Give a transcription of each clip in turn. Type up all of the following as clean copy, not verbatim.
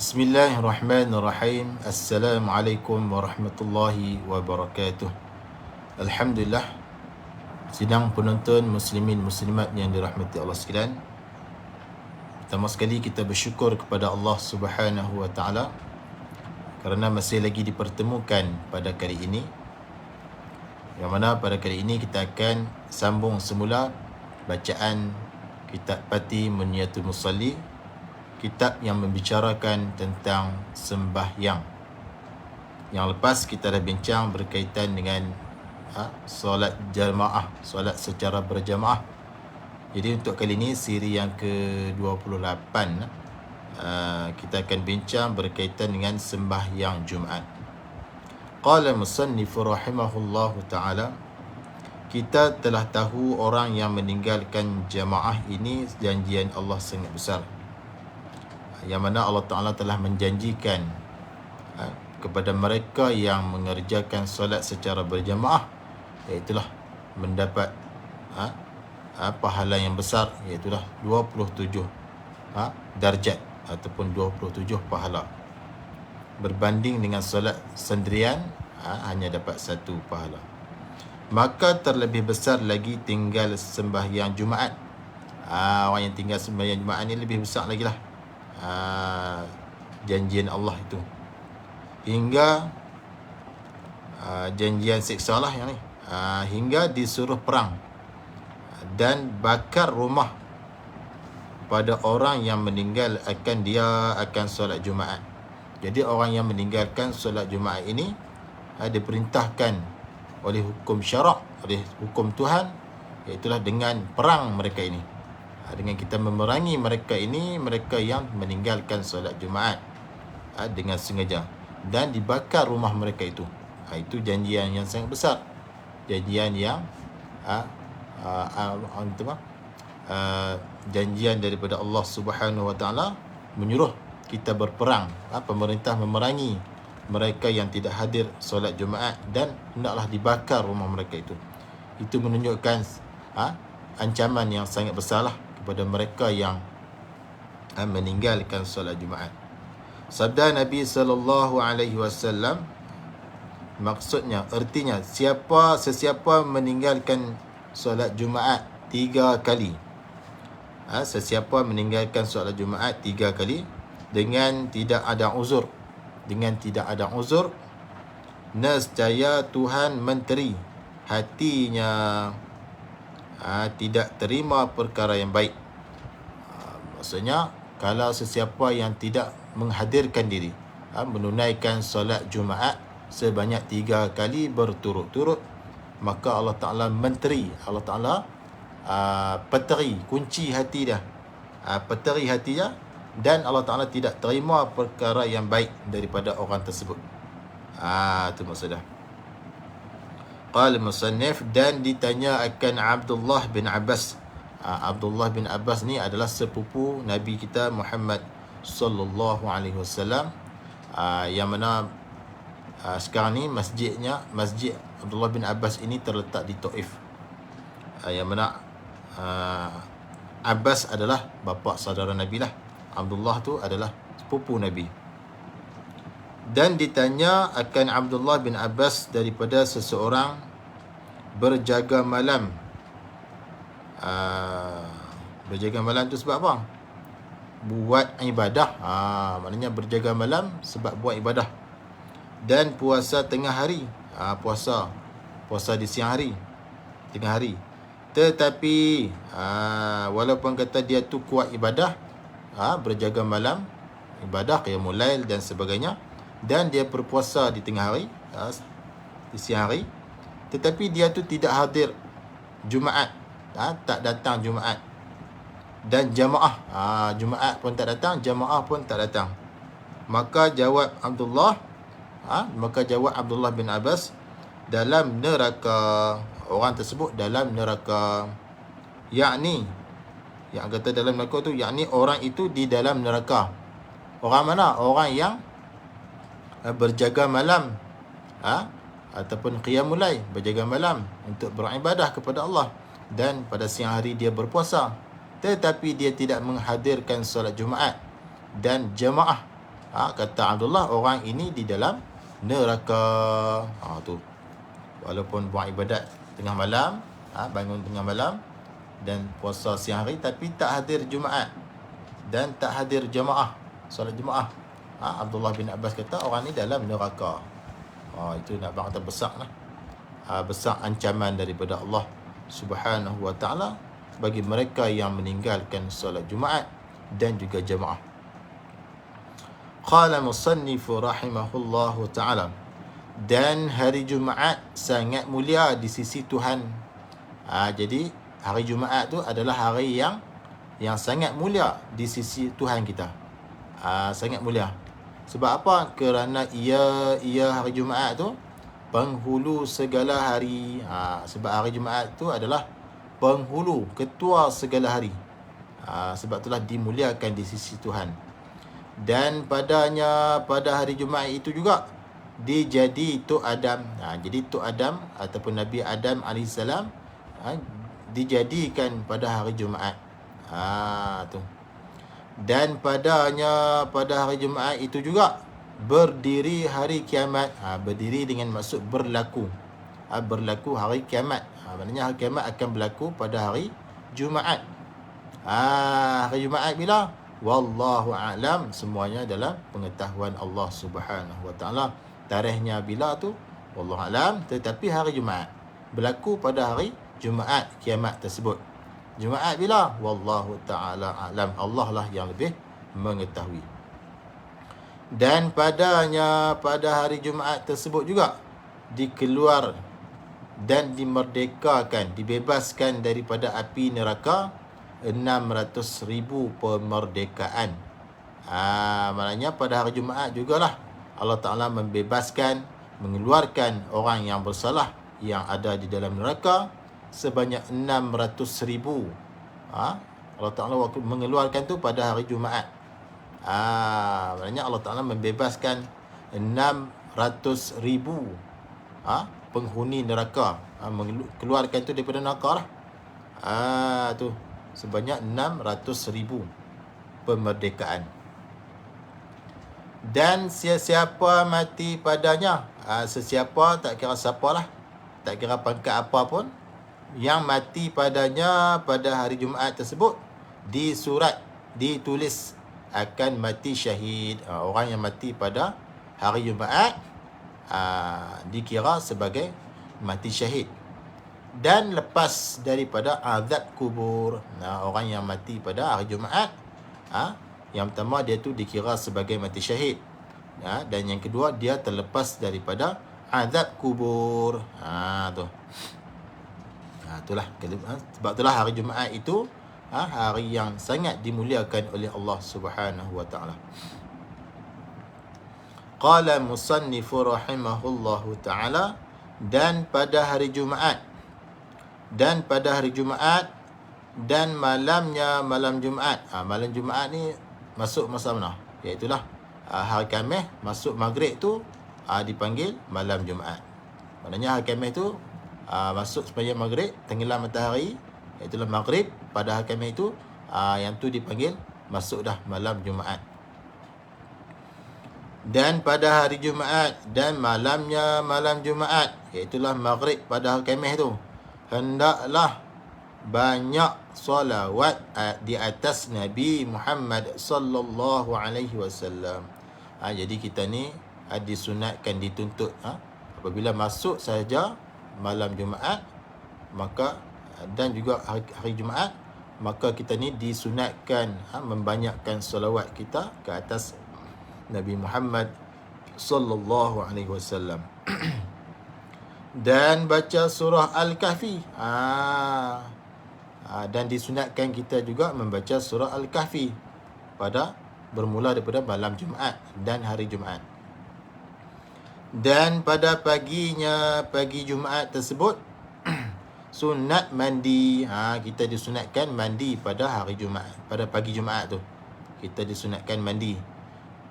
Bismillahirrahmanirrahim. Assalamualaikum warahmatullahi wabarakatuh. Alhamdulillah, sidang penonton muslimin muslimat yang dirahmati Allah sekalian. Pertama sekali kita bersyukur kepada Allah Subhanahu wa taala kerana masih lagi dipertemukan pada kali ini. Yang mana pada kali ini kita akan sambung semula bacaan kitab Pati Munyatul Musalli, kitab yang membicarakan tentang sembahyang. Yang lepas kita dah bincang berkaitan dengan solat jamaah, solat secara berjamaah. Jadi untuk kali ini siri yang ke-28, kita akan bincang berkaitan dengan sembahyang Jumaat. Qala musannif rahimahullahu ta'ala, kita telah tahu orang yang meninggalkan jamaah ini janjian Allah sangat besar, yang mana Allah Ta'ala telah menjanjikan kepada mereka yang mengerjakan solat secara berjamaah, iaitulah mendapat pahala yang besar, iaitulah 27 darjat ataupun 27 pahala, berbanding dengan solat sendirian hanya dapat 1 pahala. Maka terlebih besar lagi tinggal sembahyang Jumaat. Orang yang tinggal sembahyang Jumaat ni lebih besar lagi lah janjian Allah itu, hingga janjian siksa lah yang ni, hingga disuruh perang dan bakar rumah pada orang yang meninggal akan solat Jumaat. Jadi orang yang meninggalkan solat Jumaat ini diperintahkan oleh hukum syarak, oleh hukum Tuhan, iaitulah dengan perang mereka ini, dengan kita memerangi mereka ini, mereka yang meninggalkan solat Jumaat dengan sengaja, dan dibakar rumah mereka itu. Itu janjian yang sangat besar, janjian yang janjian daripada Allah Subhanahu wa taala menyuruh kita berperang, pemerintah memerangi mereka yang tidak hadir solat Jumaat dan hendaklah dibakar rumah mereka itu. Itu menunjukkan ancaman yang sangat besarlah kepada mereka yang meninggalkan solat Jumaat. Sabda Nabi sallallahu alaihi wasallam, maksudnya, artinya, sesiapa meninggalkan solat Jumaat 3 kali, sesiapa meninggalkan solat Jumaat 3 kali dengan tidak ada uzur, nescaya Tuhan menteri hatinya tidak terima perkara yang baik. Maksudnya, kalau sesiapa yang tidak menghadirkan diri, menunaikan solat Jumaat sebanyak 3 kali berturut-turut, maka Allah Ta'ala menteri, Allah Ta'ala peteri, kunci hati dia, peteri hati dia, dan Allah Ta'ala tidak terima perkara yang baik daripada orang tersebut. Itu maksudnya. Qala musannif, dan ditanya akan Abdullah bin Abbas. Abdullah bin Abbas ni adalah sepupu Nabi kita Muhammad sallallahu alaihi wasallam, yang mana sekarang ni masjid Abdullah bin Abbas ini terletak di Taif, yang mana Abbas adalah bapa saudara Nabi lah. Abdullah tu adalah sepupu Nabi. Dan ditanya akan Abdullah bin Abbas daripada seseorang berjaga malam. Berjaga malam tu sebab apa? Buat ibadah. Maknanya berjaga malam sebab buat ibadah. Dan puasa tengah hari, puasa di siang hari, tengah hari. Tetapi walaupun kata dia tu kuat ibadah, berjaga malam, ibadah qiyamul lail dan sebagainya, dan dia berpuasa di tengah hari, di siang hari, tetapi dia tu tidak hadir Jumaat, tak datang Jumaat, dan jamaah, Jumaat pun tak datang, jamaah pun tak datang. Maka jawab Abdullah bin Abbas, dalam neraka, orang tersebut dalam neraka. Yakni, yang kata dalam neraka tu, yakni orang itu di dalam neraka. Orang mana? Orang yang berjaga malam, ataupun qiyamul lail, berjaga malam untuk beribadah kepada Allah, dan pada siang hari dia berpuasa, tetapi dia tidak menghadirkan solat Jumaat dan jamaah Kata Abdullah, orang ini di dalam neraka. Tu. Walaupun buat ibadat tengah malam, bangun tengah malam dan puasa siang hari, tapi tak hadir Jumaat dan tak hadir jemaah, solat jemaah. Abdullah bin Abbas kata orang ni dalam neraka. Itu nak kata besar lah. Besar ancaman daripada Allah Subhanahu wa ta'ala bagi mereka yang meninggalkan solat Jumaat dan juga jemaah. Qala musannifu rahimahullahu ta'ala, dan hari Jumaat sangat mulia di sisi Tuhan. Jadi hari Jumaat tu adalah hari yang sangat mulia di sisi Tuhan kita. Sangat mulia. Sebab apa? Kerana ia hari Jumaat tu penghulu segala hari. Sebab hari Jumaat tu adalah penghulu, ketua segala hari. Sebab itulah dimuliakan di sisi Tuhan. Dan pada hari Jumaat itu juga dijadi Tok Adam. Jadi Tok Adam ataupun Nabi Adam AS dijadikan pada hari Jumaat. Tu. Dan pada hari Jumaat itu juga berdiri hari kiamat. Berdiri dengan maksud berlaku. Berlaku hari kiamat. Maknanya hari kiamat akan berlaku pada hari Jumaat. Hari Jumaat bila? Wallahu a'lam, semuanya dalam pengetahuan Allah Subhanahu wa ta'ala. Tarikhnya bila tu wallahu a'lam, tetapi hari Jumaat berlaku pada hari Jumaat kiamat tersebut. Jumaat bila? Wallahu ta'ala a'lam, Allah lah yang lebih mengetahui. Dan pada hari Jumaat tersebut juga dikeluar dan dimerdekakan, dibebaskan daripada api neraka 600,000 pemerdekaan. Maknanya pada hari Jumaat jugalah Allah Ta'ala membebaskan, mengeluarkan orang yang bersalah yang ada di dalam neraka sebanyak 600,000. Allah Ta'ala mengeluarkan tu pada hari Jumaat. Maknanya Allah Ta'ala membebaskan 600,000 penghuni neraka. Keluarkan tu daripada neraka lah. Tu sebanyak 600,000 pemerdekaan. Dan sesiapa mati padanya, sesiapa tak kira siapalah, tak kira pangkat apa pun, yang mati padanya pada hari Jumaat tersebut, ditulis akan mati syahid. Orang yang mati pada hari Jumaat dikira sebagai mati syahid. Dan lepas daripada azab kubur. Orang yang mati pada hari Jumaat, yang pertama dia tu dikira sebagai mati syahid, dan yang kedua dia terlepas daripada azab kubur. Tu. Itulah. Sebab itulah hari Jumaat itu hari yang sangat dimuliakan oleh Allah Subhanahu wa ta'ala. Qala musannifu rahimahullahu ta'ala, dan pada hari Jumaat dan malam Jumaat. Malam Jumaat ni masuk masa mana? Iaitulah hari Khamis masuk maghrib tu dipanggil malam Jumaat. Maknanya hari Khamis tu masuk sembahyang maghrib, tenggelam matahari, iaitulah maghrib pada hari Khamis itu, yang tu dipanggil masuk dah malam Jumaat. Dan pada hari Jumaat dan malamnya malam Jumaat, iaitulah maghrib pada hari Khamis tu, hendaklah banyak solawat di atas Nabi Muhammad sallallahu alaihi wasallam. Jadi kita ni disunatkan, dituntut, apabila masuk saja malam Jumaat, maka dan juga hari Jumaat, maka kita ni disunatkan membanyakkan solawat kita ke atas Nabi Muhammad sallallahu alaihi wasallam. Dan baca surah Al-Kahfi. Dan disunatkan kita juga membaca surah Al-Kahfi pada bermula daripada malam Jumaat dan hari Jumaat. Dan pada pagi Jumaat tersebut sunat mandi. Kita disunatkan mandi pada hari Jumaat, pada pagi Jumaat tu kita disunatkan mandi.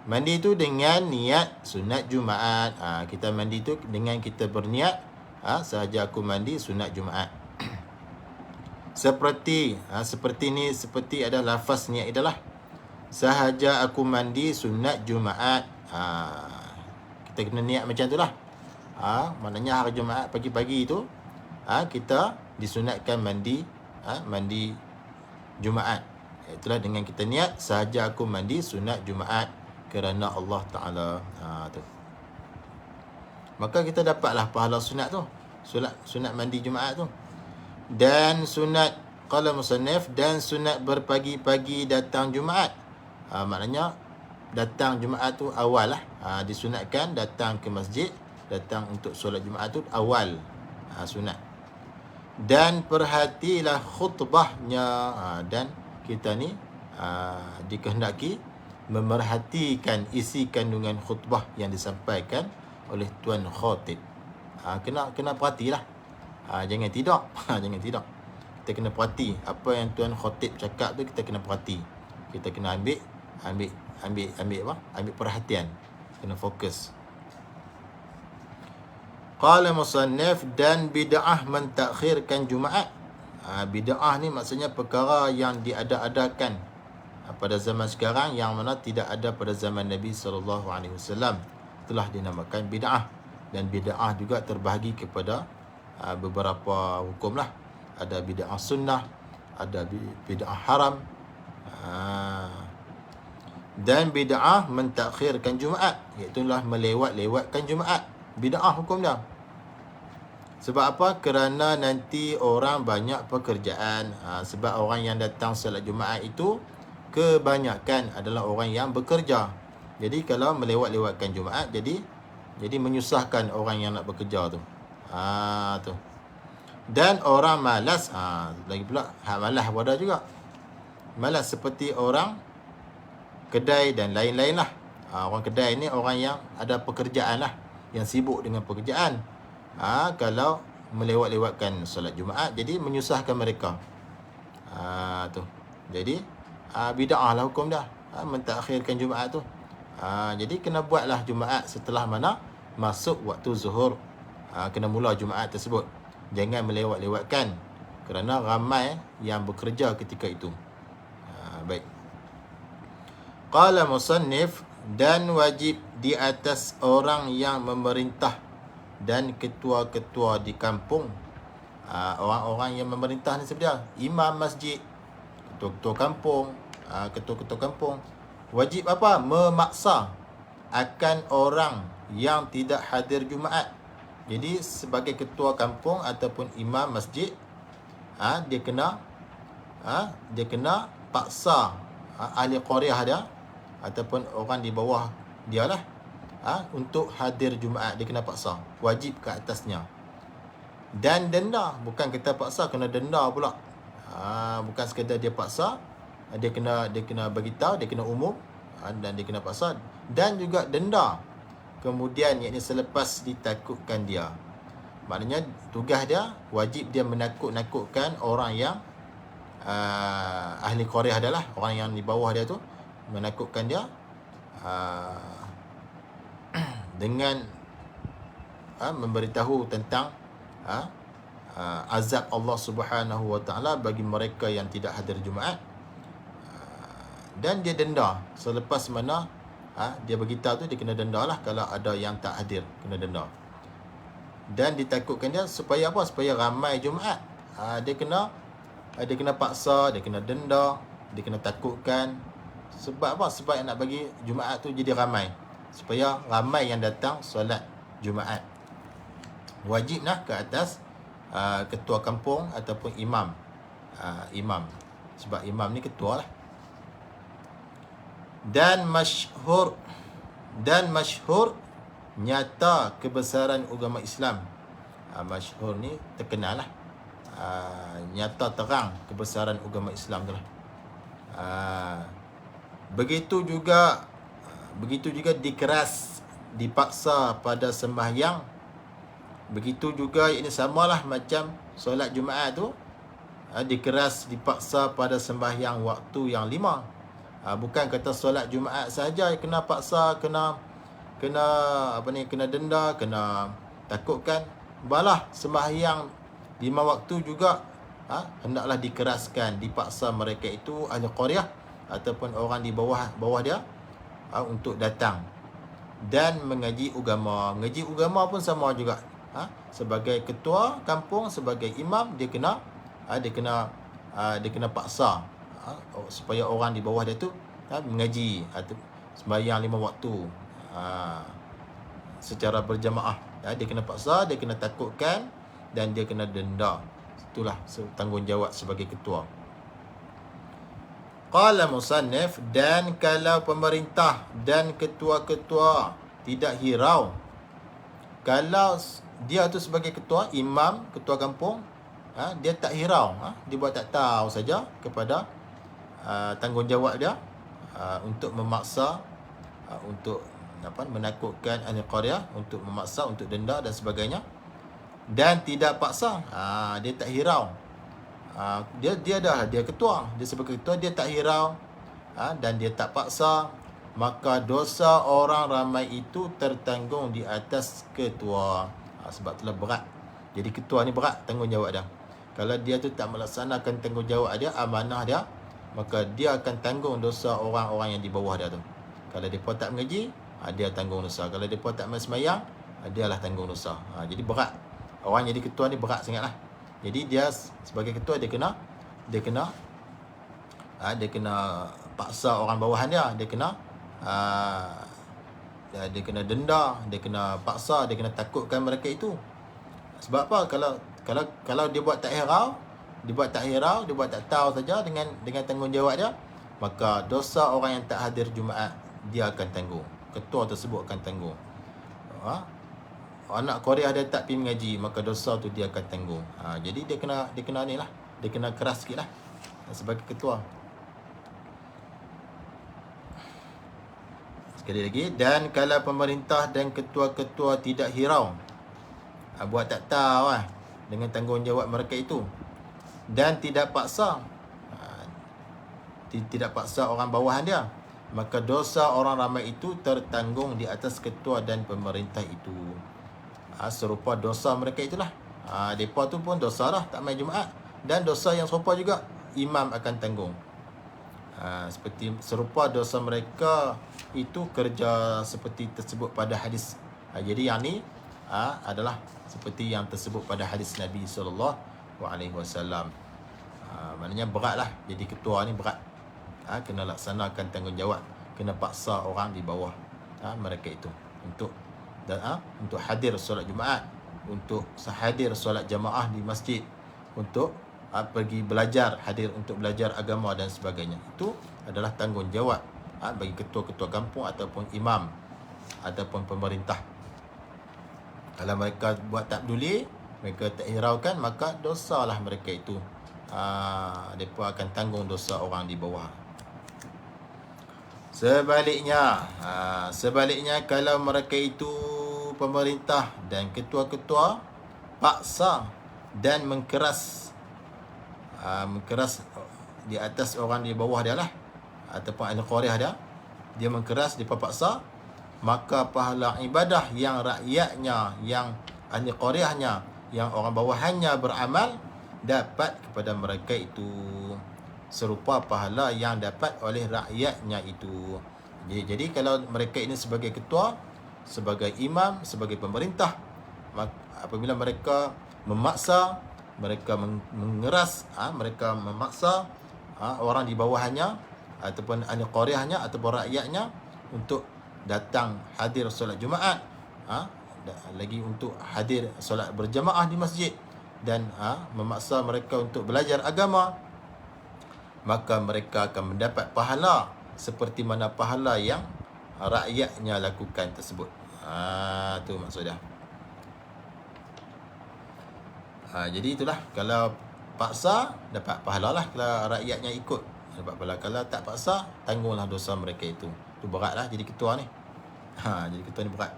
Mandi tu dengan niat sunat Jumaat. Kita mandi tu dengan kita berniat, sahaja aku mandi sunat Jumaat. Seperti ada lafaz niat adalah sahaja aku mandi sunat Jumaat. Kita kena niat macam tu lah. Maknanya hari Jumaat pagi-pagi tu kita disunatkan mandi mandi Jumaat. Itulah dengan kita niat sahaja aku mandi sunat Jumaat kerana Allah Ta'ala tu. Maka kita dapatlah pahala sunat tu. Sunat mandi Jumaat tu. Dan sunat qala musannif, dan sunat berpagi-pagi datang Jumaat. Maknanya datang Jumaat tu awal lah. Disunatkan datang ke masjid, datang untuk solat Jumaat tu awal sunat. Dan perhatilah khutbahnya. Dan kita ni dikehendaki memerhatikan isi kandungan khutbah yang disampaikan oleh Tuan Khatib. Kena perhatilah. Jangan tidak. Jangan tidak. Kita kena perhati apa yang Tuan Khatib cakap tu, kita kena perhati. Kita kena ambil perhatian. Kena fokus. Qala musannif, dan bid'ah mentakhirkan Jumaat. Bid'ah ni maksudnya perkara yang diada-adakan pada zaman sekarang yang mana tidak ada pada zaman Nabi SAW. Itulah dinamakan bid'ah. Dan bid'ah juga terbahagi kepada beberapa hukum lah. Ada bid'ah sunnah, ada bid'ah haram. Dan bid'ah mentakhirkan Jumaat, iaitulah melewat-lewatkan Jumaat. Bid'ah hukum dia. Sebab apa? Kerana nanti orang banyak pekerjaan. Sebab orang yang datang solat Jumaat itu kebanyakan adalah orang yang bekerja. Jadi kalau melewat-lewatkan Jumaat, jadi menyusahkan orang yang nak bekerja tu. Tu. Dan orang malas, lagi pula malas wadah juga. Malas seperti orang kedai dan lain-lain lah. Orang kedai ni orang yang ada pekerjaan lah, yang sibuk dengan pekerjaan. Kalau melewat-lewatkan solat Jumaat, jadi menyusahkan mereka. Tu. Jadi bid'ah lah hukum dah. Mentakhirkan Jumaat tu. Jadi kena buatlah Jumaat setelah mana masuk waktu zuhur. Kena mula Jumaat tersebut. Jangan melewat-lewatkan, kerana ramai yang bekerja ketika itu. Baik. Qala musannif, dan wajib di atas orang yang memerintah dan ketua-ketua di kampung. Orang-orang yang memerintah ni sebenarnya imam masjid, ketua-ketua kampung, ketua-ketua kampung. Wajib apa? Memaksa akan orang yang tidak hadir Jumaat. Jadi sebagai ketua kampung ataupun imam masjid, dia kena paksa ahli qaryah dia ataupun orang di bawah dia lah, untuk hadir Jumaat. Dia kena paksa, wajib ke atasnya. Dan denda, bukan kita paksa kena denda pula. Bukan sekadar dia paksa, dia kena bagi tahu, dia kena umum, dan dia kena paksa, dan juga denda. Kemudian yakni selepas ditakutkan dia. Maknanya tugas dia, wajib dia menakut-nakutkan orang yang ahli qaryah adalah orang yang di bawah dia tu, menakutkan dia dengan memberitahu tentang azab Allah Subhanahu Wa Taala bagi mereka yang tidak hadir Jumaat. Dan dia denda selepas mana dia beritahu tu, dia kena denda lah. Kalau ada yang tak hadir, kena denda. Dan ditakutkan dia supaya apa? Supaya ramai Jumaat. Dia kena paksa, dia kena denda, dia kena takutkan. Sebab apa? Sebab nak bagi Jumaat tu jadi ramai, supaya ramai yang datang solat Jumaat. Wajib lah ke atas ketua kampung ataupun imam. Sebab imam ni ketua lah. Dan masyhur nyata kebesaran agama Islam. Masyhur ni terkenal lah. Nyata terang kebesaran agama Islam tu lah. Begitu juga dikeras, dipaksa pada sembahyang. Begitu juga ini samalah macam solat Jumaat tu, dikeras, dipaksa pada sembahyang waktu yang 5. Bukan kata solat Jumaat saja kena paksa, kena denda, kena takutkan. Balah sembahyang 5 waktu juga hendaklah dikeraskan, dipaksa mereka itu ahli qaryah ataupun orang di bawah dia untuk datang dan mengaji agama. Mengaji agama pun sama juga. Sebagai ketua kampung, sebagai imam, dia kena paksa supaya orang di bawah dia tu mengaji atau sembahyang 5 waktu secara berjamaah. Dia kena paksa, dia kena takutkan dan dia kena denda. Itulah tanggungjawab sebagai ketua. Qala musannif, dan kalau pemerintah dan ketua-ketua tidak hirau, kalau dia tu sebagai ketua, imam, ketua kampung, dia tak hirau, dia buat tak tahu saja kepada tanggungjawab dia untuk memaksa, untuk menakutkan ahli qaryah, untuk memaksa, untuk denda dan sebagainya, dan tidak paksa, dia tak hirau. Dia ketua, dia sebagai ketua, dia tak hirau dan dia tak paksa, maka dosa orang ramai itu tertanggung di atas ketua. Sebab itulah berat. Jadi ketua ni berat tanggungjawab dia. Kalau dia tu tak melaksanakan tanggungjawab dia, amanah dia, maka dia akan tanggung dosa orang-orang yang di bawah dia tu. Kalau mereka tak mengaji, dia tanggung dosa. Kalau mereka tak sembahyang, dialah tanggung dosa. Jadi berat. Orang jadi ketua ni berat sangatlah. Jadi dia sebagai ketua, dia kena paksa orang bawahan dia, dia kena denda, dia kena paksa, dia kena takutkan mereka itu. Sebab apa? Kalau dia buat tak hirau, dia buat tak tahu saja dengan tanggungjawab dia, maka dosa orang yang tak hadir Jumaat dia akan tanggung. Ketua tersebut akan tanggung. Anak Korea dia tak pergi mengaji, maka dosa tu dia akan tanggung. Jadi dia kena ni lah, dia kena keras sikit lah sebagai ketua. Sekali lagi, dan kalau pemerintah dan ketua-ketua tidak hirau, buat tak tahu dengan tanggungjawab mereka itu, dan tidak paksa orang bawahan dia, maka dosa orang ramai itu tertanggung di atas ketua dan pemerintah itu. Serupa dosa mereka itulah. Mereka tu pun dosa lah, tak main Jumaat. Dan dosa yang serupa juga imam akan tanggung. Seperti serupa dosa mereka itu kerja seperti tersebut pada hadis. Jadi yang ni adalah seperti yang tersebut pada hadis Nabi SAW. Maknanya berat lah. Jadi ketua ni berat. Kena laksanakan tanggungjawab, kena paksa orang di bawah mereka itu untuk hadir solat Jumaat, untuk hadir solat jamaah di masjid, untuk pergi belajar, hadir untuk belajar agama dan sebagainya. Itu adalah tanggungjawab bagi ketua-ketua kampung ataupun imam ataupun pemerintah. Kalau mereka buat tak peduli, mereka tak hiraukan, maka dosalah mereka itu. Mereka akan tanggung dosa orang di bawah. Sebaliknya kalau mereka itu pemerintah dan ketua-ketua paksa dan mengkeras di atas orang di bawah dia lah, ataupun ahli qaryah dia mengkeras, dia paksa, maka pahala ibadah yang rakyatnya, yang ahli qaryahnya, yang orang bawahannya beramal, dapat kepada mereka itu serupa pahala yang dapat oleh rakyatnya itu. Jadi kalau mereka ini sebagai ketua, sebagai imam, sebagai pemerintah, apabila mereka memaksa, mereka mengeras, mereka memaksa orang di bawahannya ataupun ahli qaryahnya ataupun rakyatnya untuk datang hadir solat Jumaat, lagi untuk hadir solat berjamaah di masjid, dan memaksa mereka untuk belajar agama, maka mereka akan mendapat pahala seperti mana pahala yang rakyatnya lakukan tersebut. Tu maksud dia. Jadi itulah, kalau paksa dapat pahala lah, kalau rakyatnya ikut dapat pahala. Kalau tak paksa, tanggunglah dosa mereka itu. Tu berat lah jadi ketua ni. Jadi ketua ni berat.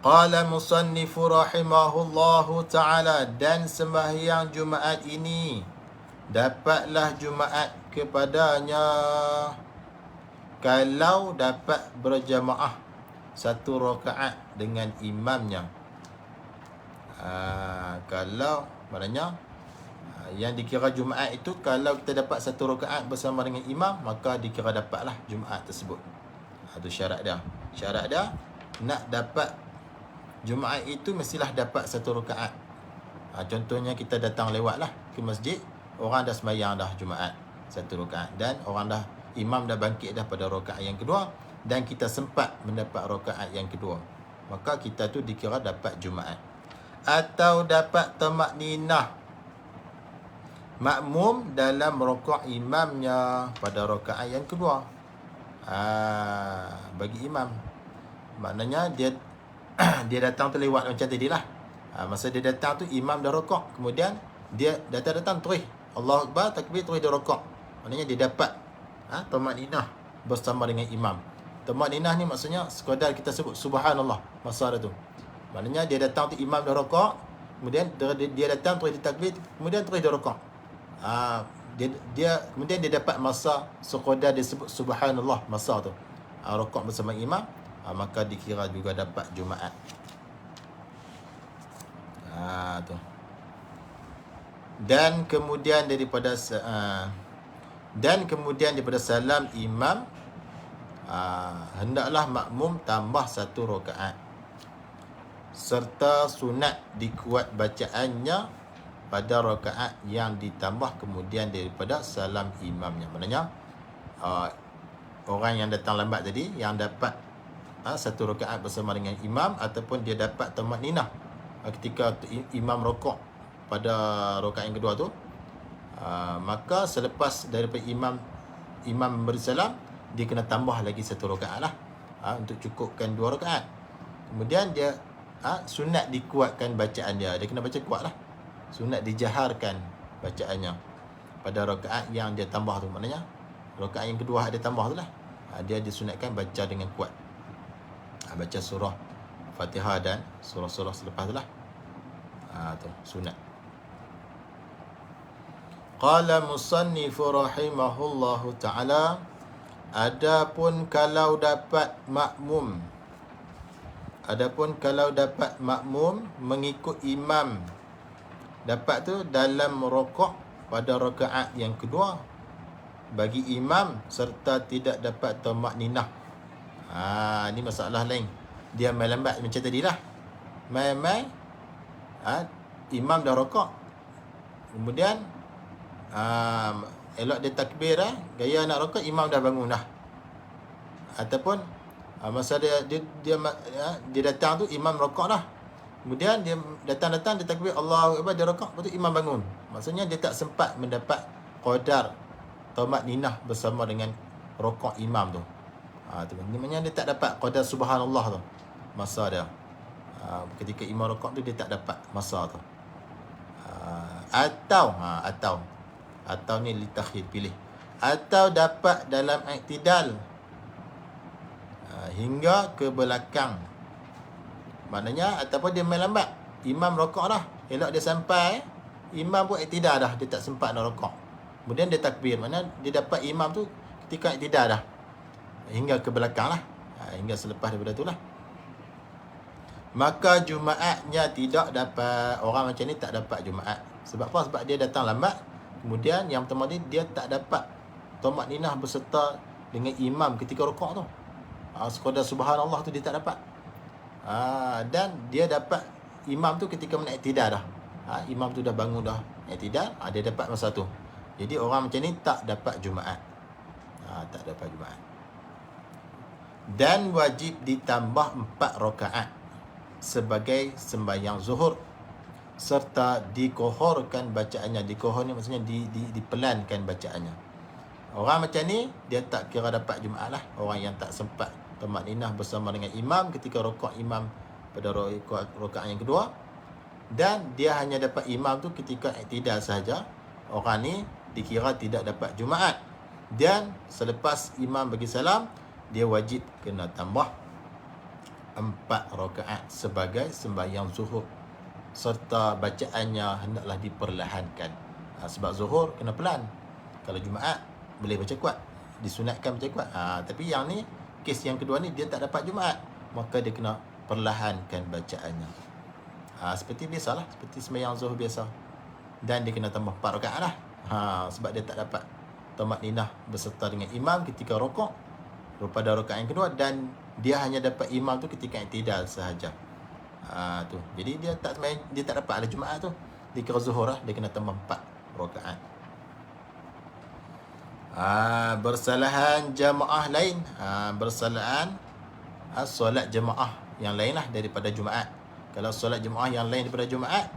Qala musannifu rahimahullahu ta'ala, dan sembahyang Jumaat ini dapatlah Jumaat kepadanya kalau dapat berjamaah 1 rakaat dengan imamnya. Kalau maknanya Yang dikira Jumaat itu kalau kita dapat satu rakaat bersama dengan imam, maka dikira dapatlah Jumaat tersebut. Itu syarat dia. Syarat dia nak dapat Jumaat itu mestilah dapat satu rakaat. Contohnya kita datang lewatlah ke masjid, orang dah sembahyang dah Jumaat satu rakaat, dan orang dah imam dah bangkit dah pada rakaat yang kedua, dan kita sempat mendapat rakaat yang kedua, maka kita tu dikira dapat Jumaat. Atau dapat tamakninah makmum dalam rakaat imamnya pada rakaat yang kedua. Bagi imam, maknanya dia dia datang tu lewat macam tadi lah. Masa dia datang tu imam dah rakaat, kemudian dia datang terus Allahu Akbar, takbir, terus dia rakaat. Maknanya dia dapat tamakninah bersama dengan imam. Tamakninah ni maksudnya sekadar kita sebut subhanallah masa tu. Maknanya dia datang tu imam dah rakaat, kemudian dia datang terus dia takbir, kemudian terus dia rakaat. Kemudian dia dapat masa sekadar dia sebut subhanallah masa tu, rakaat bersama imam, maka dikira juga dapat Jumaat. Tu. Dan kemudian daripada salam imam, hendaklah makmum tambah satu rakaat, serta sunat dikuat bacaannya pada rakaat yang ditambah kemudian daripada salam imamnya. Maknanya orang yang datang lambat tadi, yang dapat satu rakaat bersama dengan imam, ataupun dia dapat tamakninah ketika imam rakaat pada rakaat yang kedua tu, maka selepas daripada imam memberi salam, dia kena tambah lagi satu rakaat lah, untuk cukupkan dua rakaat. Kemudian dia sunat dikuatkan bacaan dia kena baca kuat lah, sunat dijaharkan bacaannya pada rakaat yang dia tambah tu. Maknanya rakaat yang kedua dia tambah tu lah, dia disunatkan baca dengan kuat, baca surah Fatihah dan surah-surah selepas tu lah. Tu sunat. Qala musannifu rahimahullahu ta'ala, adapun kalau dapat makmum mengikut imam, dapat tu dalam rakaat pada rakaat yang kedua bagi imam, serta tidak dapat tamakninah. Ni masalah lain. Dia main lambat macam tadilah. Main imam dah rakaat, kemudian elok dia takbir gaya nak rakaat, imam dah bangun dah. Ataupun masa dia datang tu imam rakaat dah, kemudian dia datang dia takbir Allahu Akbar, dia rakaat, lepas tu imam bangun. Maksudnya dia tak sempat mendapat qadar tamakninah bersama dengan rakaat imam tu. Maknanya dia tak dapat qadar subhanallah tu masa dia. Ketika imam rakaat tu dia tak dapat masa tu. Atau ni litakhir, pilih. Atau dapat dalam iktidal hingga ke belakang. Maknanya ataupun dia main lambat, imam rakaat dah, elok dia sampai imam pun iktidal dah, dia tak sempat nak rakaat, kemudian dia takbir. Maknanya dia dapat imam tu ketika iktidal dah, hingga ke belakang lah, hingga selepas daripada tu lah. Maka Jumaatnya tidak dapat. Orang macam ni tak dapat Jumaat. Sebab apa? Sebab dia datang lambat, kemudian yang pertama dia tak dapat tamakninah berserta dengan imam ketika rakaat tu. Sekadar subhanallah tu dia tak dapat. Dan dia dapat imam tu ketika iktidal dah. Imam tu dah bangun dah iktidal, dia dapat masa tu. Jadi orang macam ni tak dapat Jumaat. Tak dapat Jumaat. Dan wajib ditambah 4 rakaat sebagai sembahyang zuhur, serta dikohorkan bacaannya. Dikohor ni maksudnya dipelankan bacaannya. Orang macam ni dia tak kira dapat Jumaat lah. Orang yang tak sempat tamakninah bersama dengan imam ketika rakaat imam pada rakaat yang kedua, dan dia hanya dapat imam tu ketika iktidal sahaja, orang ni dikira tidak dapat Jumaat. Dan selepas imam bagi salam, dia wajib kena tambah 4 rakaat sebagai sembahyang zuhur, serta bacaannya hendaklah diperlahankan. Sebab zuhur kena pelan. Kalau Jumaat boleh baca kuat, disunatkan baca kuat. Tapi yang ni, kes yang kedua ni, dia tak dapat Jumaat, maka dia kena perlahankan bacaannya. Seperti biasalah, seperti sembahyang zuhur biasa. dan dia kena tambah 4 rakaat lah. Sebab dia tak dapat tamakninah berserta dengan imam ketika rukuk pada rakaat yang kedua, dan dia hanya dapat imam tu ketika i'tidal sahaja. Tu. Jadi dia tak dapat ada Jumaat tu. Dikira zuhur lah, dia kena tambah 4 rakaat. Bersalahan jamaah lain. Bersalahan solat jemaah yang lain lah daripada Jumaat. Kalau solat jemaah yang lain daripada Jumaat,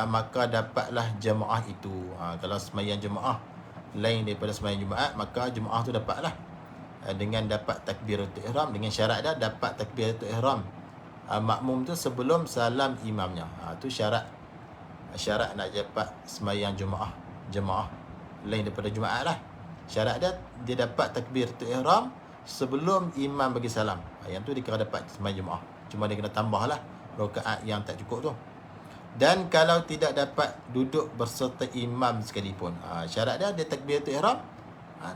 maka dapatlah jemaah itu. Kalau sembahyang jemaah lain daripada sembahyang Jumaat, maka jemaah tu dapatlah dengan dapat takbiratul ihram, dengan syarat dah dapat takbiratul ihram makmum tu sebelum salam imamnya. Tu syarat nak dapat sembahyang jemaah lain daripada Jumaat lah. Syarat dia dapat takbiratul ihram sebelum imam bagi salam. Yang tu dia kena dapat sembahyang jemaah. Cuma dia kena tambahlah rakaat yang tak cukup tu. Dan kalau tidak dapat duduk berserta imam sekalipun, syarat dia takbiratul ihram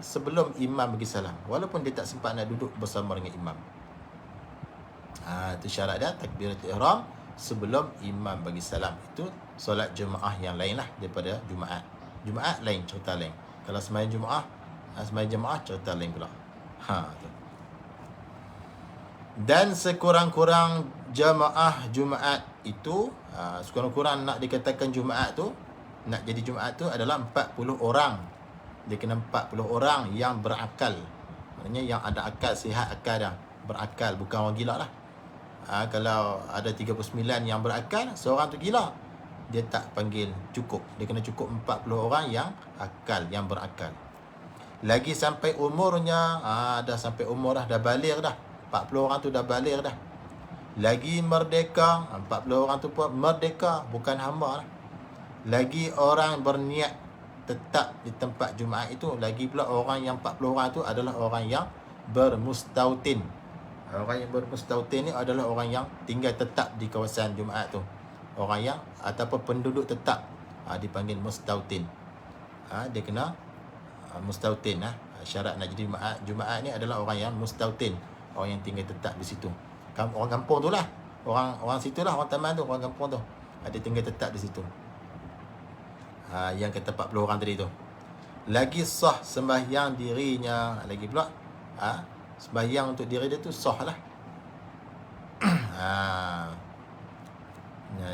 sebelum imam bagi salam, walaupun dia tak sempat nak duduk bersama dengan imam. Itu syarat dia, takbiratul ihram sebelum imam bagi salam. Itu solat jemaah yang lain lah daripada Jumaat. Jumaat lain, cerita lain. Kalau sembahyang jemaah cerita lain pula. Tu. Dan sekurang-kurang jamaah Jumaat itu, sekurang-kurang nak dikatakan Jumaat tu, nak jadi Jumaat tu adalah 40 orang. Dia kena 40 orang yang berakal. Maknanya yang ada akal, sihat akal dah. Berakal, bukan orang gila lah. Kalau ada 39 yang berakal, seorang tu gila, dia tak panggil cukup. Dia kena cukup 40 orang yang akal, yang berakal. Lagi sampai umurnya, dah sampai umur dah baligh dah. 40 orang tu dah baligh dah. Lagi merdeka, 40 orang tu pun merdeka, bukan hamba lah. Lagi orang berniat tetap di tempat Jumaat itu. Lagi pula orang yang 40 orang tu adalah orang yang bermustautin. Orang yang bermustautin ni adalah orang yang tinggal tetap di kawasan Jumaat tu. Orang yang ataupun penduduk tetap, dipanggil mustautin. Dia kena mustautin. Syarat nak jadi Jumaat ni adalah orang yang mustautin, orang yang tinggal tetap di situ. Orang kampung tu lah, orang situ lah, orang taman tu, orang kampung tu, dia tinggal tetap di situ. Yang kata 40 orang tadi tu. Lagi sah sembahyang dirinya. Lagi pula sembahyang untuk diri dia tu sah lah.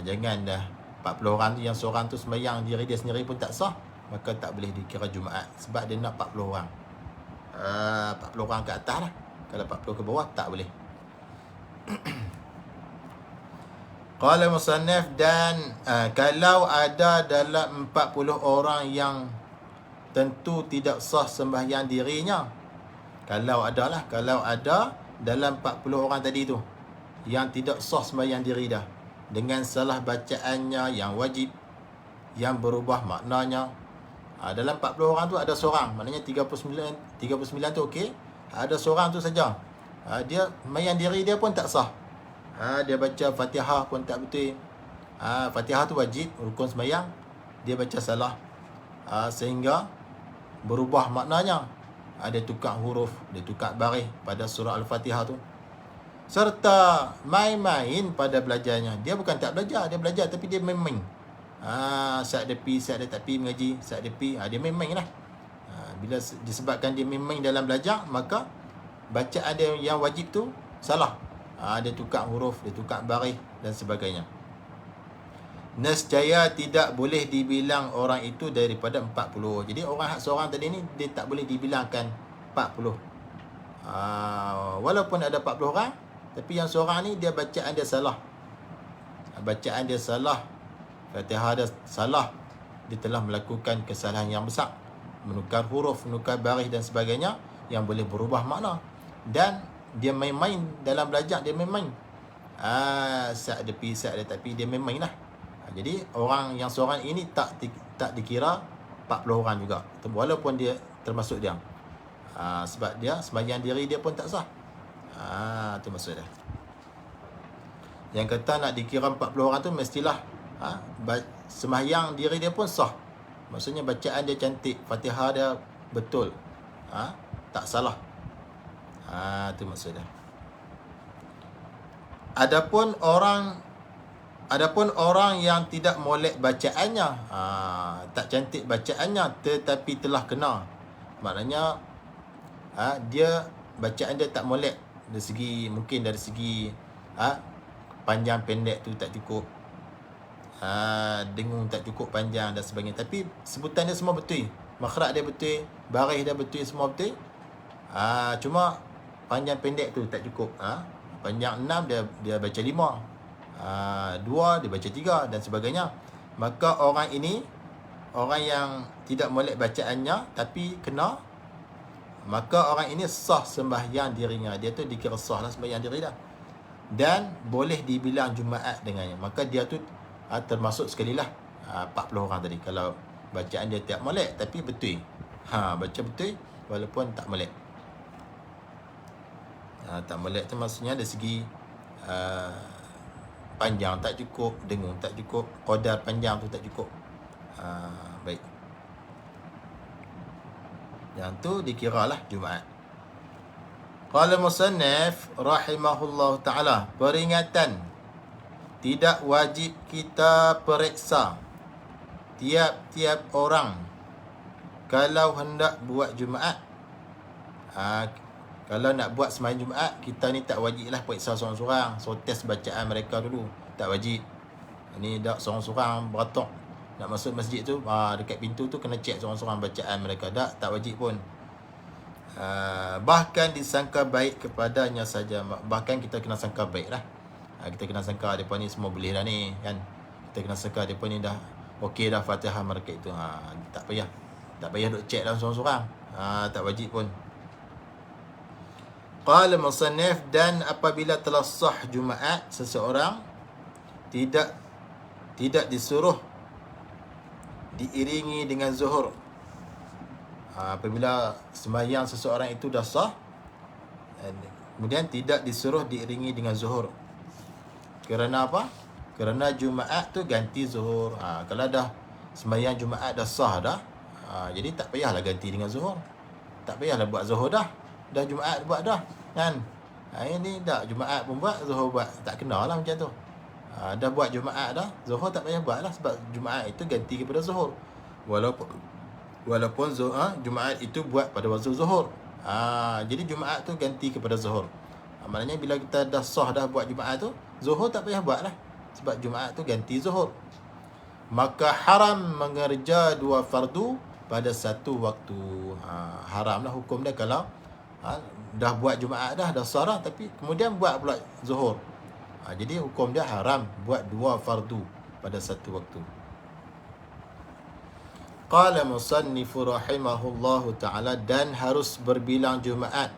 Jangan dah 40 orang tu, yang seorang tu sembahyang diri dia sendiri pun tak sah, maka tak boleh dikira Jumaat. Sebab dia nak 40 orang. 40 orang ke atas lah. Kalau 40 ke bawah tak boleh. Qala musannaf, dan kalau ada dalam 40 orang yang tentu tidak sah sembahyang dirinya. Kalau ada dalam 40 orang tadi tu yang tidak sah sembahyang diri dah, dengan salah bacaannya yang wajib, yang berubah maknanya. Dalam 40 orang tu ada seorang, maknanya 39 tu okey. Ada seorang tu saja, dia sembahyang diri dia pun tak sah. Dia baca Fatihah pun tak betul. Fatihah tu wajib, rukun sembahyang, dia baca salah, sehingga berubah maknanya. Dia tukar huruf, dia tukar baris pada surah Al-Fatihah tu. Serta main-main pada belajarnya. Dia bukan tak belajar, dia belajar tapi dia main-main. Saat dia pi, saat dia tak pi mengaji, saat dia pi, dia main-main lah. Bila disebabkan dia main-main dalam belajar, maka bacaan dia yang wajib tu salah. Dia tukar huruf, dia tukar baris dan sebagainya. Nescaya tidak boleh dibilang orang itu daripada 40. Jadi orang seorang tadi ni, dia tak boleh dibilangkan 40. Walaupun ada 40 orang, tapi yang seorang ni dia bacaan dia salah. Bacaan dia salah, Fatihah dia salah. Dia telah melakukan kesalahan yang besar, menukar huruf, menukar baris dan sebagainya, yang boleh berubah makna. Dan dia main-main dalam belajar, dia main-main. Saat dia pi, saat dia tak pi, dia main-main lah. Jadi orang yang seorang ini tak dikira 40 orang juga, walaupun dia termasuk dia. Sebab dia sembahyang diri dia pun tak sah. Itu maksud dia. Yang kata nak dikira 40 orang tu mestilah sembahyang diri dia pun sah. Maksudnya bacaan dia cantik, Fatihah dia betul, tak salah. Itu maksud dia. Adapun orang Adapun orang yang tidak molek bacaannya, tak cantik bacaannya tetapi telah kena, maknanya dia bacaan dia tak molek dari segi, mungkin dari segi panjang pendek tu tak cukup, dengung tak cukup panjang dan sebagainya, tapi sebutan dia semua betul, makhraj dia betul, baris dia betul, semua betul. Cuma panjang pendek tu tak cukup. Panjang 6 dia baca 5, 2 dia baca 3 dan sebagainya. Maka orang ini, orang yang tidak molek bacaannya tapi kena, maka orang ini sah sembahyang dirinya. Dia tu dikira sah lah sembahyang diri dah, dan boleh dibilang Jumaat dengannya. Maka dia tu termasuk sekali lah 40 orang tadi. Kalau bacaan dia tak molek tapi betul, baca betul walaupun tak molek. Tak molek tu maksudnya dari segi panjang tak cukup, dengung tak cukup, qadar panjang tu tak cukup. Baik, yang tu dikiralah Jumaat. Qala musannif rahimahullah ta'ala, peringatan, tidak wajib kita periksa tiap-tiap orang kalau hendak buat Jumaat. Kalau nak buat sembahyang Jumaat, kita ni tak wajib lah periksa seorang-seorang. So test bacaan mereka dulu, tak wajib. Ini dah seorang-seorang beratok nak masuk masjid tu, dekat pintu tu kena cek seorang-seorang bacaan mereka. Tak wajib pun. Bahkan disangka baik kepadanya saja. Bahkan kita kena sangka baik lah. Kita kena sangka mereka ni semua boleh dah ni kan. Kita kena sangka mereka ni dah okey dah Fatihah mereka itu. Tak payah duk cek dah seorang-seorang. Tak wajib pun. Qala musannif, dan apabila telah sah Jumaat seseorang, tidak disuruh diiringi dengan zuhur. Apabila sembahyang seseorang itu dah sah, kemudian tidak disuruh diiringi dengan zuhur. Kerana apa? Kerana Jumaat tu ganti zuhur. Kalau dah sembahyang Jumaat dah sah dah, jadi tak payahlah ganti dengan zuhur. Tak payahlah buat zuhur dah Jumaat buat dah kan. Ini dah Jumaat pun buat, zuhur buat, tak kena lah macam tu. Dah buat Jumaat dah, zuhur tak payah buat lah, sebab Jumaat itu ganti kepada zuhur. Walaupun Jumaat itu buat pada waktu zuhur. Jadi Jumaat tu ganti kepada zuhur. Maknanya bila kita dah sah dah buat Jumaat tu, zuhur tak payah buat lah, sebab Jumaat tu ganti zuhur. Maka haram mengerja dua fardu pada satu waktu. Haram lah hukum dia kalau dah buat Jumaat dah sah dah, tapi kemudian buat pula zuhur. Jadi hukum dia haram buat dua fardu pada satu waktu. Qala musannifu rahimahullahu ta'ala, dan harus berbilang Jumaat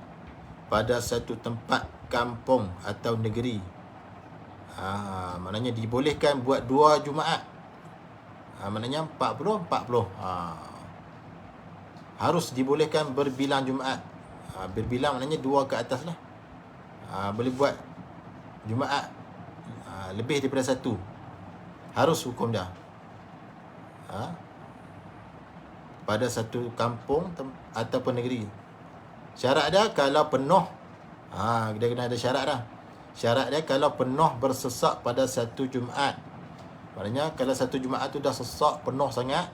pada satu tempat kampung atau negeri. Maknanya dibolehkan buat dua Jumaat. Maknanya 40. Harus dibolehkan berbilang Jumaat. Berbilang maknanya dua ke atas lah. Boleh buat Jumaat lebih daripada satu. Harus hukum dia. Pada satu kampung ataupun negeri. Syarat dia kalau penuh. Dia kena ada syarat dah. Syarat dia kalau penuh bersesak pada satu Jumaat. Maknanya kalau satu Jumaat tu dah sesak, penuh sangat,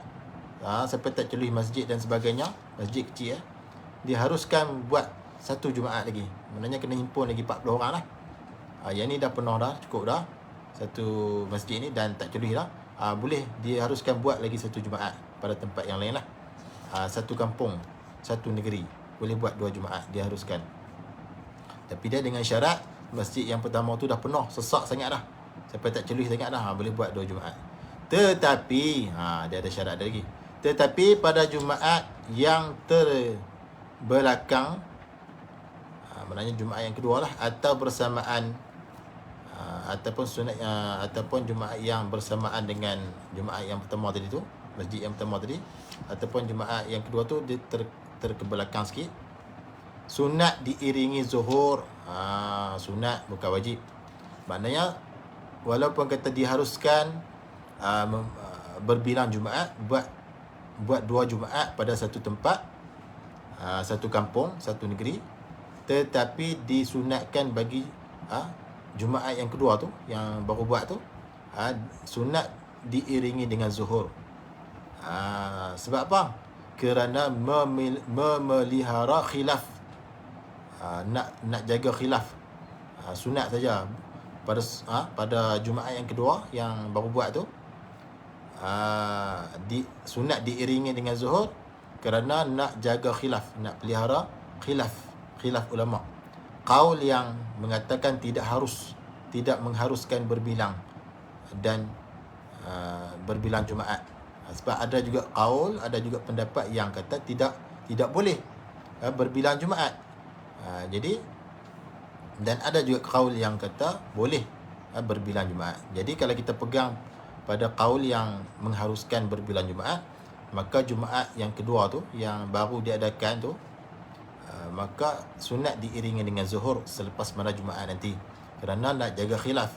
sampai tak celui masjid dan sebagainya, masjid kecil, diharuskan buat satu Jumaat lagi. Maknanya kena himpun lagi 40 orang lah. Yang ni dah penuh dah, cukup dah satu masjid ni dan tak celui dah. Boleh diharuskan buat lagi satu Jumaat pada tempat yang lain lah. Satu kampung, satu negeri, boleh buat dua Jumaat, diharuskan. Tapi dia dengan syarat masjid yang pertama tu dah penuh, sesak sangat dah, sampai tak celui sangat dah, boleh buat dua Jumaat. Tetapi dia ada syarat dia lagi. Tetapi pada Jumaat yang terbelakang, maknanya Jumaat yang kedua lah, atau bersamaan, ataupun sunat, ataupun Jumaat yang bersamaan dengan Jumaat yang pertama tadi tu, masjid yang pertama tadi, ataupun Jumaat yang kedua tu dia terkebelakang sikit, sunat diiringi zuhur. Sunat bukan wajib. Maknanya walaupun kata diharuskan berbilang Jumaat, buat dua Jumaat pada satu tempat, satu kampung, satu negeri, tetapi disunatkan bagi Jumaat yang kedua tu, yang baru buat tu, sunat diiringi dengan zuhur. Sebab apa? Kerana memelihara khilaf. Nak jaga khilaf. Sunat saja pada Jumaat yang kedua yang baru buat tu, sunat diiringi dengan zuhur kerana nak jaga khilaf, nak pelihara khilaf ulama. Qaul yang mengatakan tidak mengharuskan berbilang dan berbilang Jumaat. Sebab ada juga qaul, ada juga pendapat yang kata tidak boleh berbilang Jumaat. Jadi dan ada juga qaul yang kata boleh berbilang Jumaat. Jadi kalau kita pegang pada qaul yang mengharuskan berbilang Jumaat, maka Jumaat yang kedua tu yang baru diadakan tu, maka sunat diiringi dengan zuhur selepas mana Jumaat nanti, kerana nak jaga khilaf,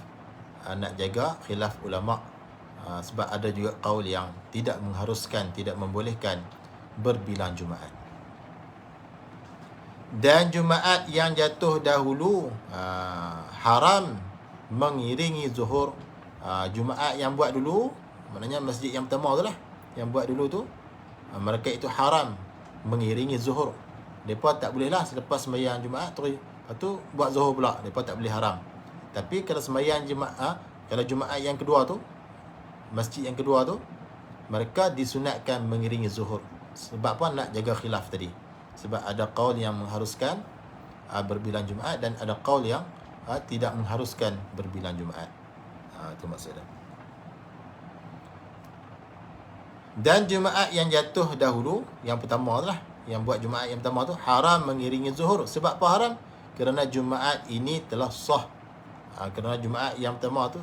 nak jaga khilaf ulama. Sebab ada juga qaul yang tidak mengharuskan, tidak membolehkan berbilang Jumaat. Dan Jumaat yang jatuh dahulu haram mengiringi zuhur. Jumaat yang buat dulu, maknanya masjid yang pertama tu lah, yang buat dulu tu, mereka itu haram mengiringi zuhur. Mereka tak boleh lah selepas sembahyang Jumaat terus lepas tu buat zuhur pula. Mereka tak boleh, haram. Tapi kalau sembahyang Jumaat, kalau Jumaat yang kedua tu, masjid yang kedua tu, mereka disunatkan mengiringi zuhur. Sebab apa? Nak jaga khilaf tadi. Sebab ada qaul yang mengharuskan berbilang Jumaat dan ada qaul yang tidak mengharuskan berbilang Jumaat. Itu maksudnya. Dan Jumaat yang jatuh dahulu, yang pertama lah, yang buat Jumaat yang pertama tu, haram mengiringi zuhur. Sebab apa haram? Kerana Jumaat ini telah sah. Kerana Jumaat yang pertama tu,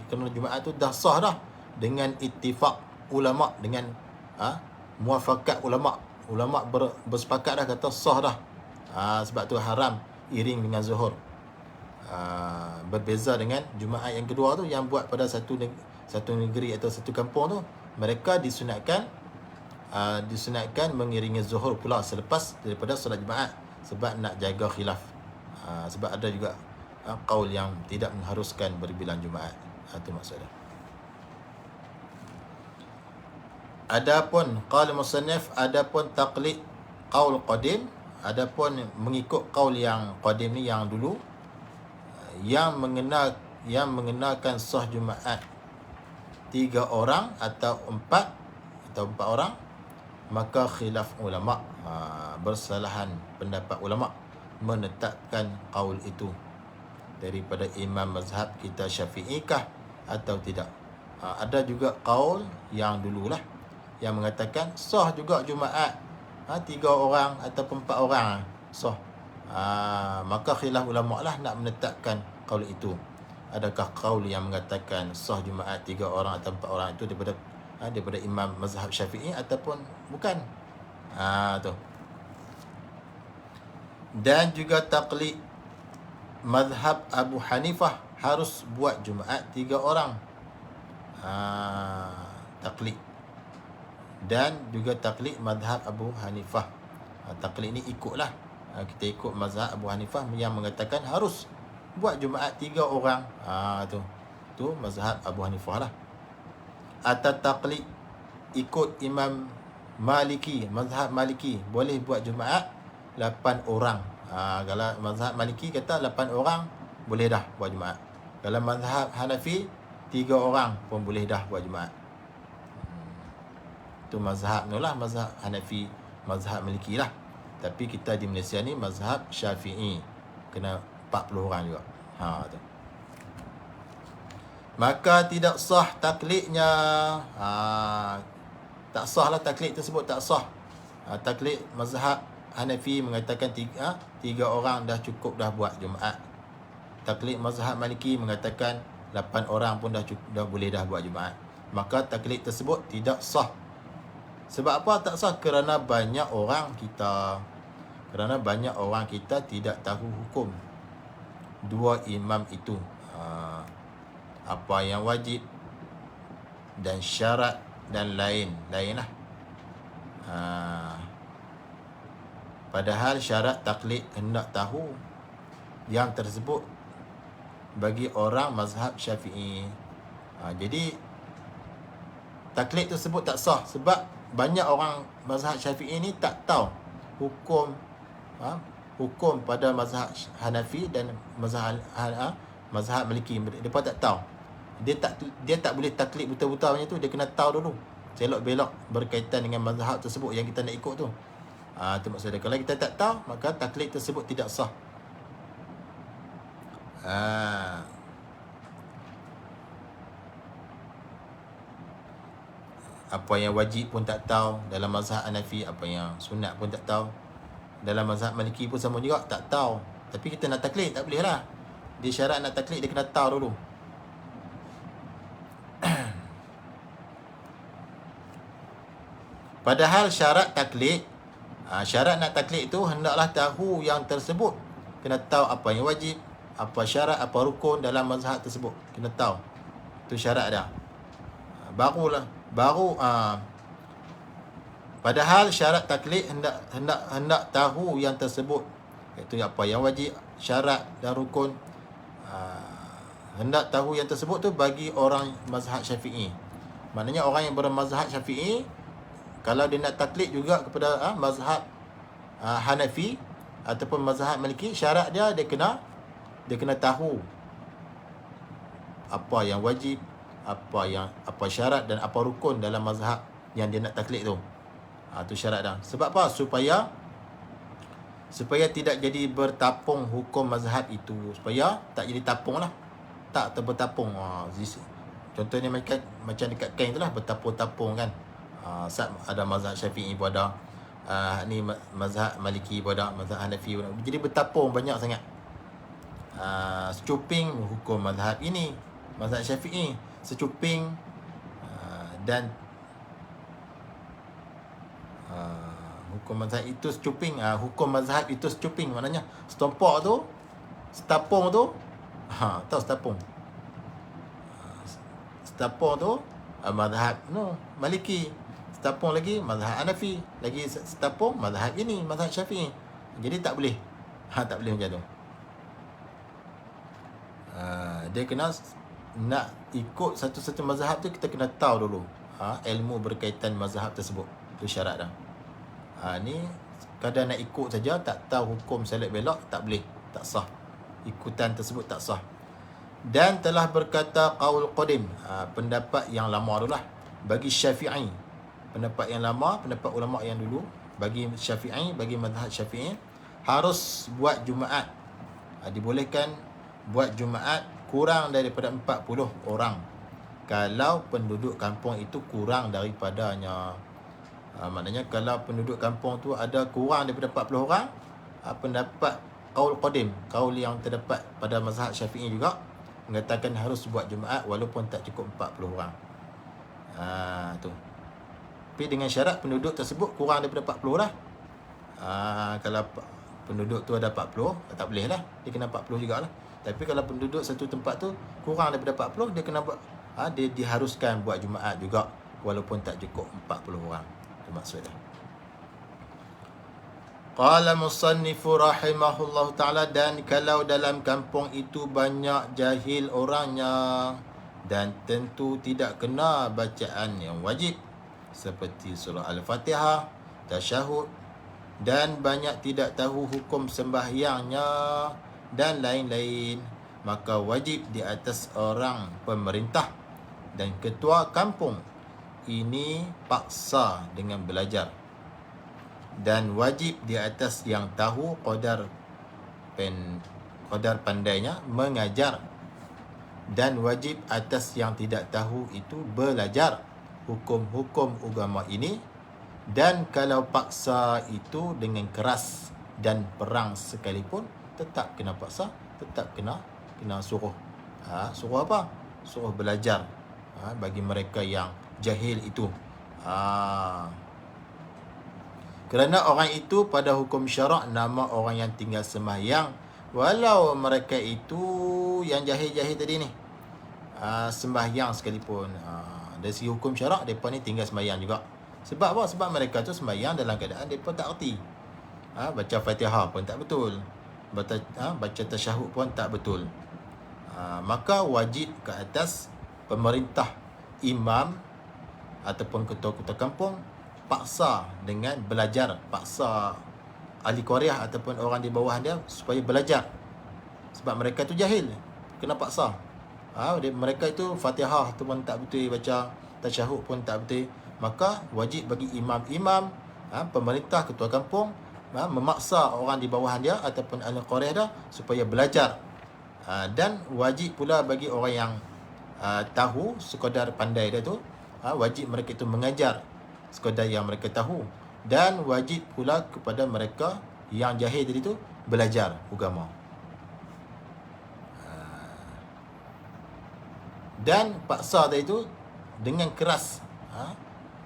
kerana Jumaat tu dah sah dah dengan ittifaq ulama, dengan muafakat ulama. Ulama bersepakat dah, kata sah dah. Sebab tu haram iring dengan zuhur. Berbeza dengan Jumaat yang kedua tu, yang buat pada satu negeri atau satu kampung tu, mereka disunatkan mengiringi zuhur pula selepas daripada solat Jumaat, sebab nak jaga khilaf. Sebab ada juga qaul yang tidak mengharuskan berbilang Jumaat. Itu maksudnya. Adapun qaul musannif, adapun taqlid qaul qadim, adapun mengikut qaul yang qadim ni, yang dulu, yang mengenalkan sah Jumaat 3 orang atau 4 orang, maka khilaf ulama, bersalahan pendapat ulama menetapkan qaul itu daripada imam mazhab kita Syafi'i kah atau tidak. Ada juga qaul yang dululah yang mengatakan sah juga Jumaat 3 orang ataupun 4 orang sah. Maka khilaf ulama lah nak menetapkan qaul itu. Adakah qaul yang mengatakan sah Jumaat 3 orang atau 4 orang itu daripada imam mazhab Syafi'i ataupun bukan. Tu. Dan juga taqlid mazhab Abu Hanifah, harus buat Jumaat 3 orang. Taqlid. Dan juga taklid mazhab Abu Hanifah. Taklid ni ikutlah, kita ikut mazhab Abu Hanifah yang mengatakan harus buat Jumaat 3 orang. Tu mazhab Abu Hanifah lah. Atau taklid ikut Imam Maliki, mazhab Maliki, boleh buat Jumaat 8 orang. Kalau mazhab Maliki kata 8 orang boleh dah buat Jumaat. Kalau mazhab Hanafi 3 orang pun boleh dah buat Jumaat. Itu mazhab ni lah, mazhab Hanafi, mazhab Maliki lah. Tapi kita di Malaysia ni mazhab Syafi'i, kena 40 orang juga. Tu. Maka tidak sah taklidnya. Tak sah lah taklid tersebut, tak sah. Taklid mazhab Hanafi mengatakan 3 orang dah cukup dah buat Jumaat. Taklid mazhab Maliki mengatakan 8 orang pun dah boleh dah buat Jumaat. Maka taklid tersebut tidak sah. Sebab apa tak sah? Kerana banyak orang kita tidak tahu hukum dua imam itu, apa yang wajib dan syarat dan lain lah. Padahal syarat taklid hendak tahu yang tersebut bagi orang mazhab Syafi'i. Jadi taklid tersebut tak sah sebab banyak orang mazhab Syafi'i ni tak tahu hukum hukum pada mazhab Hanafi dan mazhab Maliki. Mereka tak tahu. Dia tak boleh taklid buta-buta macam tu. Dia kena tahu dulu selok belok berkaitan dengan mazhab tersebut yang kita nak ikut tu. Itu maksudnya. Kalau kita tak tahu, maka taklid tersebut tidak sah. Apa yang wajib pun tak tahu dalam mazhab Hanafi, apa yang sunat pun tak tahu. Dalam mazhab Maliki pun sama juga, tak tahu. Tapi kita nak taklid, tak boleh lah. Dia syarat nak taklid, dia kena tahu dulu. Padahal syarat taklid, syarat nak taklid itu hendaklah tahu yang tersebut. Kena tahu apa yang wajib, apa syarat, apa rukun dalam mazhab tersebut. Kena tahu. Itu syarat dah. Padahal syarat taklid hendak tahu yang tersebut. Iaitu apa yang wajib, syarat dan rukun. Hendak tahu yang tersebut tu bagi orang mazhab Syafi'i. Maknanya orang yang bermazhab Syafi'i, kalau dia nak taklid juga kepada mazhab Hanafi ataupun mazhab Maliki, syarat dia kena tahu apa yang wajib, apa syarat dan apa rukun dalam mazhab yang dia nak taklid tu. Tu syarat dah. Sebab apa? Supaya tidak jadi bertapung hukum mazhab itu. Supaya tak jadi tapung lah. Tak bertapung. Contohnya macam dekat kain tu lah, bertapung-tapung kan. Ada mazhab Syafi'i pun ada, ni mazhab Maliki pun ada, mazhab Hanafi pun ada. Jadi bertapung banyak sangat. Secuping hukum mazhab ini, mazhab Syafi'i, secuping dan hukum mazhab itu secuping, hukum mazhab itu secuping. Maknanya setopok tu, setapung tu, tahu setapung? Setapung tu mazhab Maliki, setapung lagi mazhab Hanafi, lagi setapung mazhab ini, mazhab Syafi'i. Jadi tak boleh. Tak boleh macam tu. Dia kena nak ikut satu-satu mazhab tu, kita kena tahu dulu ilmu berkaitan mazhab tersebut. Itu syarat dah. Ni kadang nak ikut saja, tak tahu hukum selek belok, tak boleh, tak sah. Ikutan tersebut tak sah. Dan telah berkata qaul qadim, pendapat yang lama dulu lah, bagi Syafi'i. Pendapat yang lama, pendapat ulama yang dulu, bagi Syafi'i, bagi mazhab Syafi'i, harus buat Jumaat. Dibolehkan buat Jumaat kurang daripada 40 orang. Kalau penduduk kampung itu kurang daripadanya. Maknanya kalau penduduk kampung tu ada kurang daripada 40 orang, pendapat qaul qadim, qaul yang terdapat pada mazhab Syafi'i juga, mengatakan harus buat Jumaat walaupun tak cukup 40 orang. Tu. Tapi dengan syarat penduduk tersebut kurang daripada 40 lah. Kalau penduduk tu ada 40, tak boleh lah. Dia kena 40 jugalah. Tapi kalau penduduk satu tempat tu kurang daripada 40, dia kena buat, dia diharuskan buat Jumaat juga walaupun tak cukup 40 orang. Itu maksudnya. Qala musannifu rahimahullah ta'ala, dan kalau dalam kampung itu banyak jahil orangnya dan tentu tidak kena bacaan yang wajib seperti surah Al-Fatihah, tasyahud, dan banyak tidak tahu hukum sembahyangnya dan lain-lain, maka wajib di atas orang pemerintah dan ketua kampung ini paksa dengan belajar, dan wajib di atas yang tahu qadar pandainya mengajar, dan wajib atas yang tidak tahu itu belajar hukum-hukum agama ini. Dan kalau paksa itu dengan keras dan perang sekalipun, tetap kena paksa, tetap kena suruh. Suruh apa? Suruh belajar bagi mereka yang jahil itu. Kerana orang itu pada hukum syarak nama orang yang tinggal sembahyang, walau mereka itu yang jahil-jahil tadi ni sembahyang sekalipun. Dari segi hukum syarak, mereka ni tinggal sembahyang juga. Sebab apa? Sebab mereka tu sembahyang dalam keadaan mereka tak erti. Baca Fatihah pun tak betul, baca tasyahud pun tak betul. Maka wajib ke atas pemerintah, imam ataupun ketua-ketua kampung paksa dengan belajar, paksa ahli Korea ataupun orang di bawah dia supaya belajar. Sebab mereka tu jahil, kena paksa. Mereka itu Fatihah tu pun tak betul baca, tasyahud pun tak betul. Maka wajib bagi imam-imam, pemerintah, ketua kampung memaksa orang di bawah dia ataupun ahli Korea dia supaya belajar. Dan wajib pula bagi orang yang tahu sekadar pandai dia tu, wajib mereka itu mengajar sekadar yang mereka tahu, dan wajib pula kepada mereka yang jahil tadi tu belajar agama. Dan paksa tadi tu dengan keras,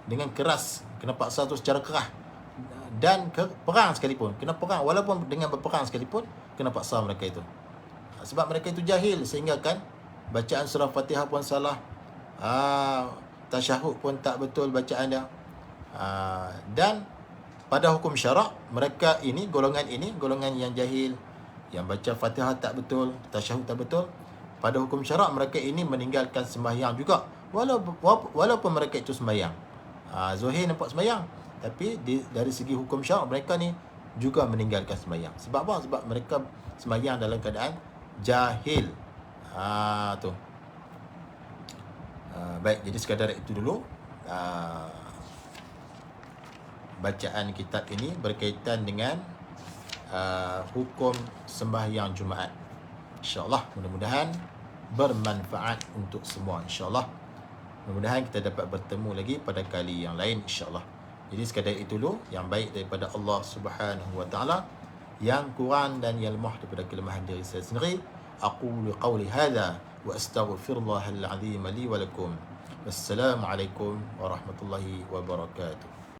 dengan keras, kena paksa tu secara keras, dan perang sekalipun, kena perang, walaupun dengan berperang sekalipun kena paksa mereka itu. Sebab mereka itu jahil, sehingga kan bacaan surah Fatihah pun salah, tasyahud pun tak betul bacaan dia. Dan pada hukum syarak, mereka ini, golongan yang jahil, yang baca Fatihah tak betul, tasyahud tak betul, pada hukum syarak mereka ini meninggalkan sembahyang juga, walaupun mereka itu sembahyang. Zuhir nampak sembahyang, tapi dari segi hukum syarak mereka ni juga meninggalkan sembahyang. Sebab apa? Sebab mereka sembahyang dalam keadaan jahil. Tu. Baik, jadi sekadar itu dulu bacaan kitab ini berkaitan dengan hukum sembahyang Jumaat. InsyaAllah, mudah-mudahan bermanfaat untuk semua, insyaAllah. Mudah-mudahan kita dapat bertemu lagi pada kali yang lain, insyaAllah. Jadi sekadar itu dulu yang baik daripada Allah Subhanahu wa taala, yang kurang dan yang lemah daripada kelemahan diri saya sendiri. Aqulu qawli hadha wa astaghfirullahal azim li wa lakum. Wassalamualaikum warahmatullahi wabarakatuh.